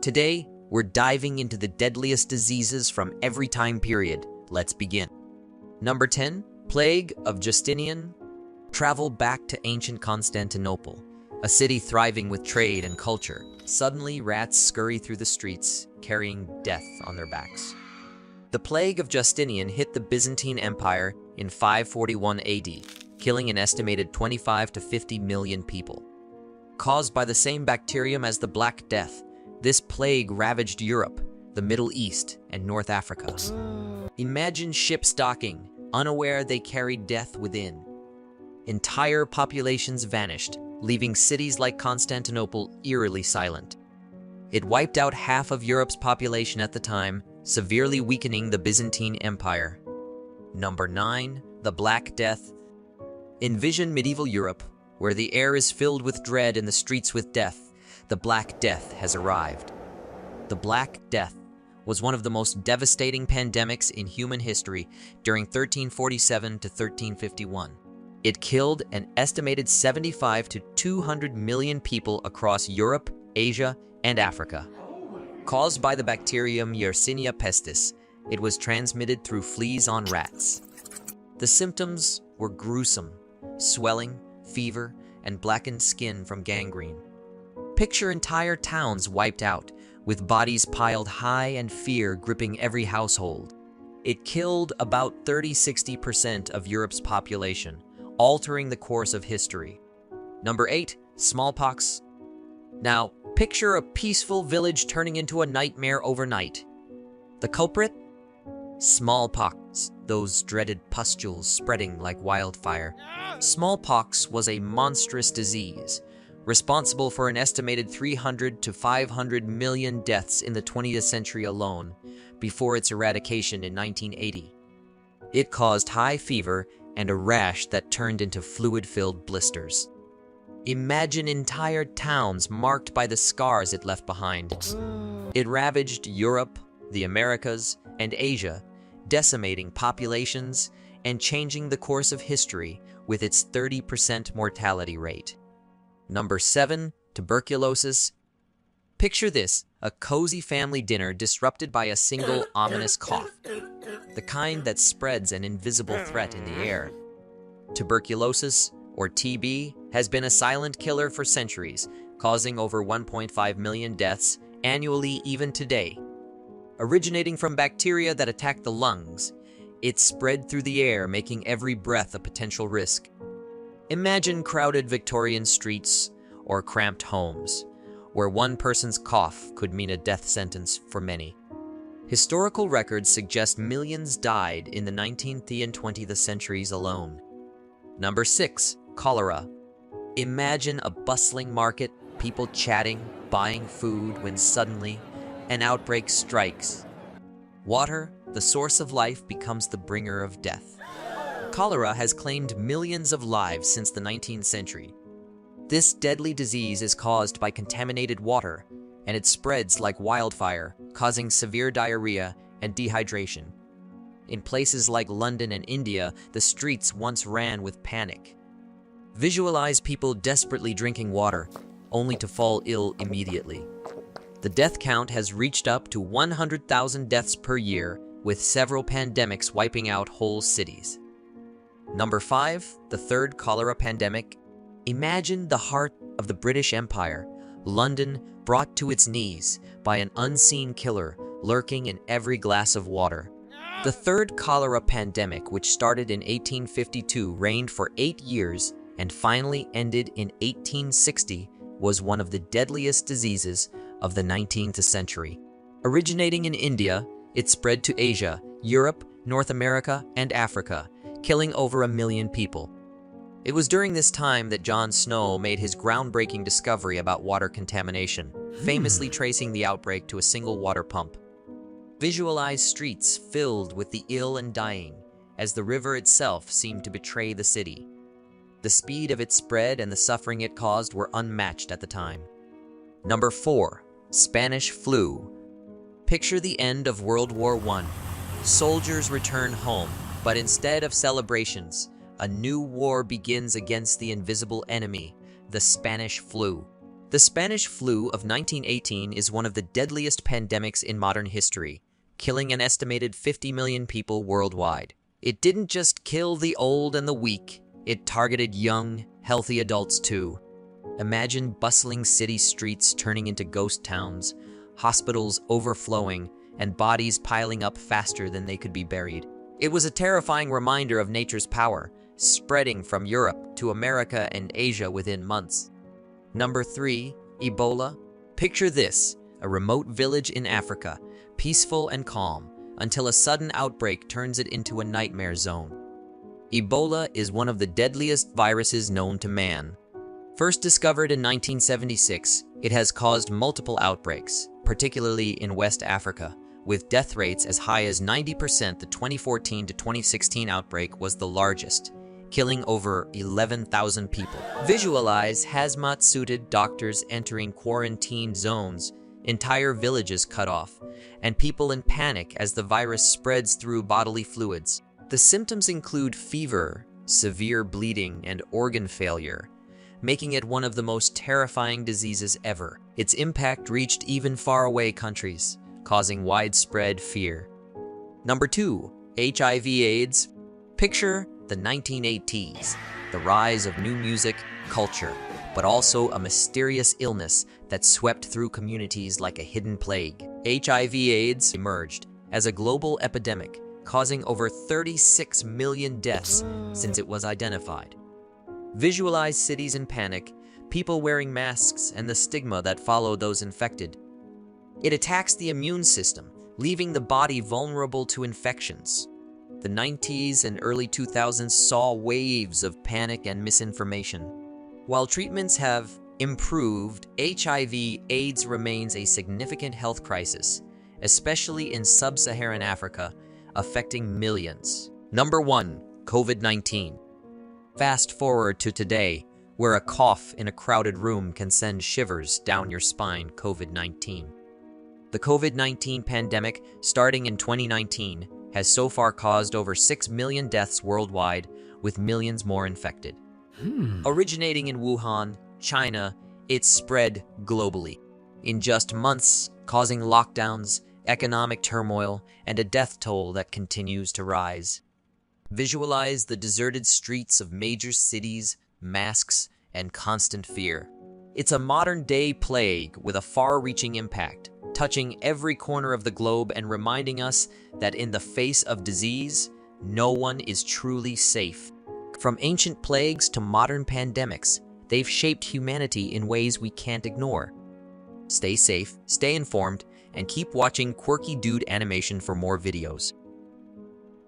Today, we're diving into the deadliest diseases from every time period. Let's begin. Number 10. Plague of Justinian. Travel back to ancient Constantinople, a city thriving with trade and culture. Suddenly, rats scurry through the streets, carrying death on their backs. The Plague of Justinian hit the Byzantine Empire in 541 AD, killing an estimated 25 to 50 million people. Caused by the same bacterium as the Black Death, this plague ravaged Europe, the Middle East, and North Africa. Imagine ships docking, unaware they carried death within. Entire populations vanished, leaving cities like Constantinople eerily silent. It wiped out half of Europe's population at the time, severely weakening the Byzantine Empire. Number 9. The Black Death. Envision medieval Europe, where the air is filled with dread and the streets with death. The Black Death has arrived. The Black Death was one of the most devastating pandemics in human history during 1347 to 1351. It killed an estimated 75 to 200 million people across Europe, Asia, and Africa. Caused by the bacterium Yersinia pestis, it was transmitted through fleas on rats. The symptoms were gruesome: swelling, fever, and blackened skin from gangrene. Picture entire towns wiped out, with bodies piled high and fear gripping every household. It killed about 30–60% of Europe's population, altering the course of history. Number 8. Smallpox. Now, picture a peaceful village turning into a nightmare overnight. The culprit? Smallpox, those dreaded pustules spreading like wildfire. Smallpox was a monstrous disease, responsible for an estimated 300 to 500 million deaths in the 20th century alone, before its eradication in 1980. It caused high fever and a rash that turned into fluid-filled blisters. Imagine entire towns marked by the scars it left behind. It ravaged Europe, the Americas, and Asia, decimating populations and changing the course of history with its 30% mortality rate. Number 7. Tuberculosis. Picture this: a cozy family dinner disrupted by a single ominous cough, the kind that spreads an invisible threat in the air. Tuberculosis, or TB, has been a silent killer for centuries, causing over 1.5 million deaths annually even today. Originating from bacteria that attack the lungs, it spread through the air, making every breath a potential risk. Imagine crowded Victorian streets or cramped homes, where one person's cough could mean a death sentence for many. Historical records suggest millions died in the 19th and 20th centuries alone. Number 6. Cholera. Imagine a bustling market, people chatting, buying food, when suddenly an outbreak strikes. Water, the source of life, becomes the bringer of death. Cholera has claimed millions of lives since the 19th century. This deadly disease is caused by contaminated water, and it spreads like wildfire, causing severe diarrhea and dehydration. In places like London and India, the streets once ran with panic. Visualize people desperately drinking water, only to fall ill immediately. The death count has reached up to 100,000 deaths per year, with several pandemics wiping out whole cities. Number 5. The third cholera pandemic. Imagine the heart of the British Empire, London, brought to its knees by an unseen killer lurking in every glass of water. The third cholera pandemic, which started in 1852, reigned for 8 years and finally ended in 1860, was one of the deadliest diseases of the 19th century. Originating in India, it spread to Asia, Europe, North America, and Africa, killing over 1 million people. It was during this time that John Snow made his groundbreaking discovery about water contamination, famously tracing the outbreak to a single water pump. Visualize streets filled with the ill and dying, as the river itself seemed to betray the city. The speed of its spread and the suffering it caused were unmatched at the time. Number 4. Spanish flu. Picture the end of World War I. Soldiers return home, but instead of celebrations, a new war begins against the invisible enemy, the Spanish flu. The Spanish flu of 1918 is one of the deadliest pandemics in modern history, killing an estimated 50 million people worldwide. It didn't just kill the old and the weak, it targeted young, healthy adults too. Imagine bustling city streets turning into ghost towns, hospitals overflowing, and bodies piling up faster than they could be buried. It was a terrifying reminder of nature's power, spreading from Europe to America and Asia within months. Number 3, Ebola. Picture this, a remote village in Africa, peaceful and calm, until a sudden outbreak turns it into a nightmare zone. Ebola is one of the deadliest viruses known to man. First discovered in 1976, it has caused multiple outbreaks, particularly in West Africa, with death rates as high as 90%. The 2014 to 2016 outbreak was the largest, killing over 11,000 people. Visualize hazmat-suited doctors entering quarantine zones, entire villages cut off, and people in panic as the virus spreads through bodily fluids. The symptoms include fever, severe bleeding, and organ failure, making it one of the most terrifying diseases ever. Its impact reached even faraway countries, causing widespread fear. Number 2, HIV/AIDS. Picture the 1980s, the rise of new music, culture, but also a mysterious illness that swept through communities like a hidden plague. HIV/AIDS emerged as a global epidemic, causing over 36 million deaths since it was identified. Visualize cities in panic, people wearing masks, and the stigma that followed those infected. It attacks the immune system, leaving the body vulnerable to infections. The 90s and early 2000s saw waves of panic and misinformation. While treatments have improved, HIV/AIDS remains a significant health crisis, especially in sub-Saharan Africa, affecting millions. Number 1, COVID-19. Fast forward to today, where a cough in a crowded room can send shivers down your spine. COVID-19. The COVID-19 pandemic, starting in 2019, has so far caused over 6 million deaths worldwide, with millions more infected. Originating in Wuhan, China, it spread globally. In just months, causing lockdowns, economic turmoil, and a death toll that continues to rise. Visualize the deserted streets of major cities, masks, and constant fear. It's a modern-day plague with a far-reaching impact, touching every corner of the globe and reminding us that in the face of disease, no one is truly safe. From ancient plagues to modern pandemics, they've shaped humanity in ways we can't ignore. Stay safe, stay informed, and keep watching Quirky Dude Animation for more videos.